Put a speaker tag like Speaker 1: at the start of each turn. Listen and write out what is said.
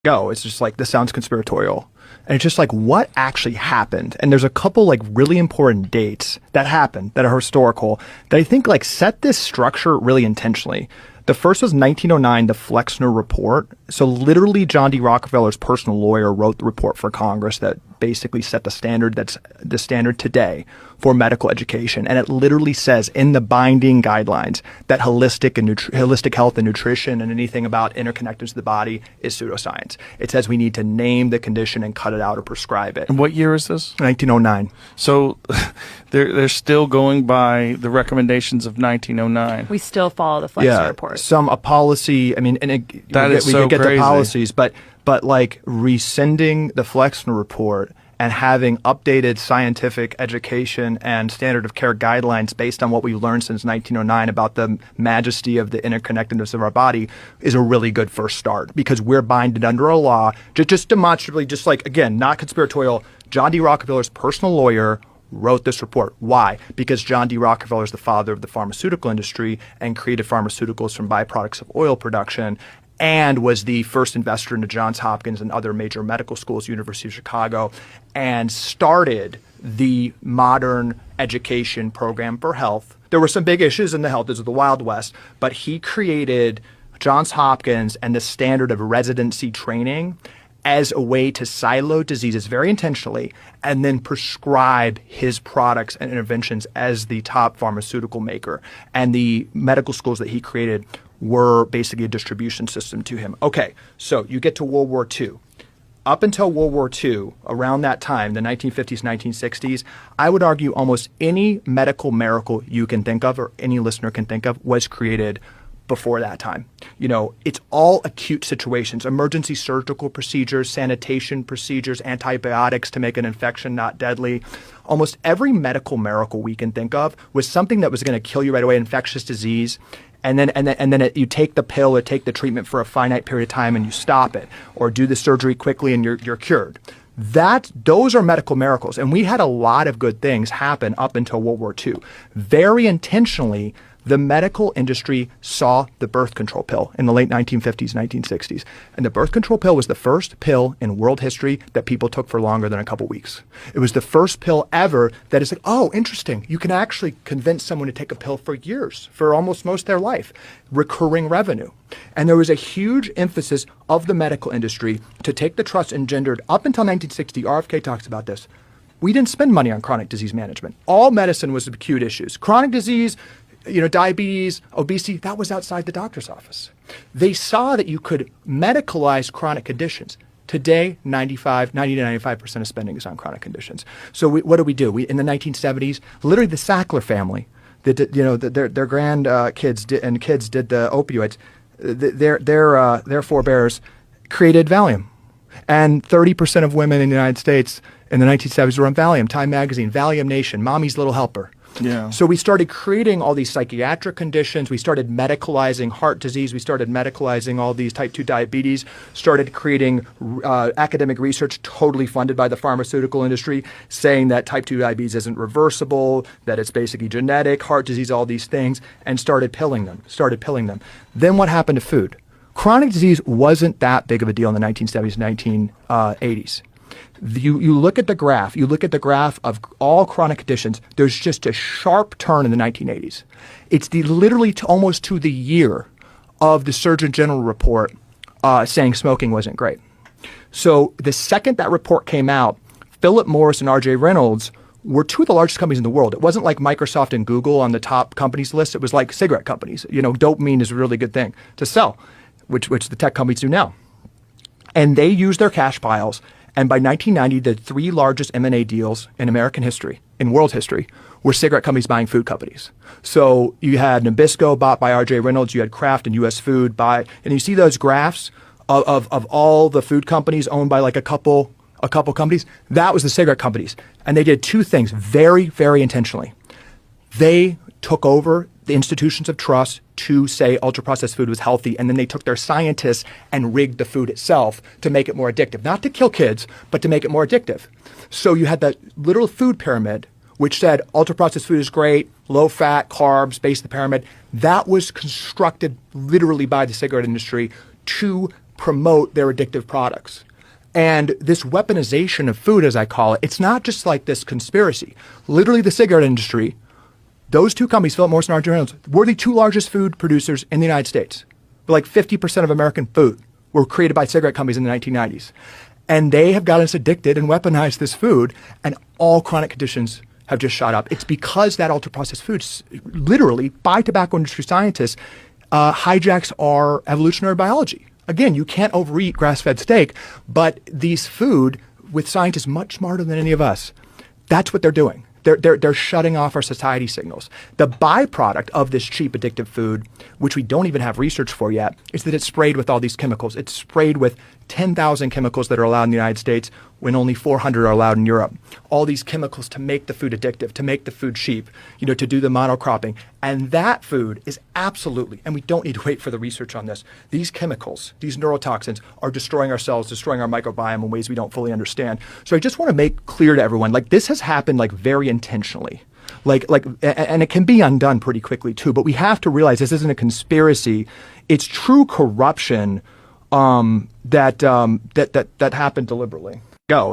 Speaker 1: go. It's just like, this sounds conspiratorial. And it's just like, what actually happened? And there's a couple like really important dates that happened that are historical that I think like set this structure really intentionally. The first was 1909, the Flexner Report. So literally John D. Rockefeller's personal lawyer wrote the report for Congress that basically set the standard that's the standard today for medical education. And it literally says in the binding guidelines that holistic health and nutrition and anything about interconnectedness of the body is pseudoscience. It says we need to name the condition and cut it out or prescribe it.
Speaker 2: And what year is this?
Speaker 1: 1909.
Speaker 2: So they're still going by the recommendations of 1909.
Speaker 3: We still follow the Flexner Report.
Speaker 1: Some a policy. I mean, and we could get to policies, but like rescinding the Flexner Report and having updated scientific education and standard of care guidelines based on what we've learned since 1909 about the majesty of the interconnectedness of our body is a really good first start, because we're binded under a law, just demonstrably, just like, again, not conspiratorial. John D. Rockefeller's personal lawyer wrote this report. Why? Because John D. Rockefeller is the father of the pharmaceutical industry and created pharmaceuticals from byproducts of oil production, and was the first investor into Johns Hopkins and other major medical schools, University of Chicago, and started the modern education program for health. There were some big issues in the health. This was the Wild West, but he created Johns Hopkins and the standard of residency training as a way to silo diseases very intentionally and then prescribe his products and interventions as the top pharmaceutical maker. And the medical schools that he created were basically a distribution system to him. Okay, so you get to World War II. Up until World War II, around that time, the 1950s, 1960s, I would argue almost any medical miracle you can think of or any listener can think of was created before that time. You know, it's all acute situations, emergency surgical procedures, sanitation procedures, antibiotics to make an infection not deadly. Almost every medical miracle we can think of was something that was going to kill you right away, infectious disease. And then you take the pill or take the treatment for a finite period of time and you stop it, or do the surgery quickly and you're cured. Those are medical miracles. And we had a lot of good things happen up until World War II. Very intentionally, the medical industry saw the birth control pill in the late 1950s, 1960s. And the birth control pill was the first pill in world history that people took for longer than a couple weeks. It was the first pill ever that is like, oh, interesting. You can actually convince someone to take a pill for years, for almost most of their life. Recurring revenue. And there was a huge emphasis of the medical industry to take the trust engendered up until 1960. RFK talks about this. We didn't spend money on chronic disease management. All medicine was acute issues. Chronic disease, diabetes, obesity, that was outside the doctor's office. They saw that you could medicalize chronic conditions. Today, 90 to 95% of spending is on chronic conditions. So what do? In the 1970s, literally the Sackler family, their grandkids did the opioids. Their forebears created Valium. And 30% of women in the United States in the 1970s were on Valium. Time Magazine, Valium Nation, Mommy's Little Helper.
Speaker 2: Yeah. So
Speaker 1: we started creating all these psychiatric conditions. We started medicalizing heart disease. We started medicalizing all these type 2 diabetes, started creating academic research totally funded by the pharmaceutical industry saying that type 2 diabetes isn't reversible, that it's basically genetic, heart disease, all these things, and started pilling them. Then what happened to food? Chronic disease wasn't that big of a deal in the 1970s, 1980s. You look at the graph of all chronic conditions, there's just a sharp turn in the 1980s. It's literally almost to the year of the Surgeon General report saying smoking wasn't great. So the second that report came out, Philip Morris and R.J. Reynolds were two of the largest companies in the world. It wasn't like Microsoft and Google on the top companies list. It was like cigarette companies. Dopamine is a really good thing to sell, which the tech companies do now. And they used their cash piles. And by 1990, the three largest M&A deals in American history, in world history, were cigarette companies buying food companies. So you had Nabisco bought by R.J. Reynolds, you had Kraft and U.S. Food and you see those graphs of all the food companies owned by like a couple companies. That was the cigarette companies. And they did two things very, very intentionally. They took over the institutions of trust to say ultra-processed food was healthy, and then they took their scientists and rigged the food itself to make it more addictive. Not to kill kids, but to make it more addictive. So you had that little food pyramid, which said ultra-processed food is great, low-fat, carbs, base of the pyramid. That was constructed literally by the cigarette industry to promote their addictive products. And this weaponization of food, as I call it, it's not just like this conspiracy. Literally, the cigarette industry, those two companies, Philip Morris and R.J. Reynolds, were the two largest food producers in the United States. Like 50% of American food were created by cigarette companies in the 1990s. And they have got us addicted and weaponized this food, and all chronic conditions have just shot up. It's because that ultra-processed food, literally, by tobacco industry scientists, hijacks our evolutionary biology. Again, you can't overeat grass-fed steak, but these food, with scientists much smarter than any of us, that's what they're doing. They're shutting off our satiety signals. The byproduct of this cheap addictive food, which we don't even have research for yet, is that it's sprayed with all these chemicals. It's sprayed with 10,000 chemicals that are allowed in the United States when only 400 are allowed in Europe. All these chemicals to make the food addictive, to make the food cheap, to do the monocropping. And that food is absolutely, and we don't need to wait for the research on this, these chemicals, these neurotoxins are destroying our cells, destroying our microbiome in ways we don't fully understand. So I just want to make clear to everyone, this has happened very intentionally. And it can be undone pretty quickly too, but we have to realize this isn't a conspiracy. It's true corruption that happened deliberately.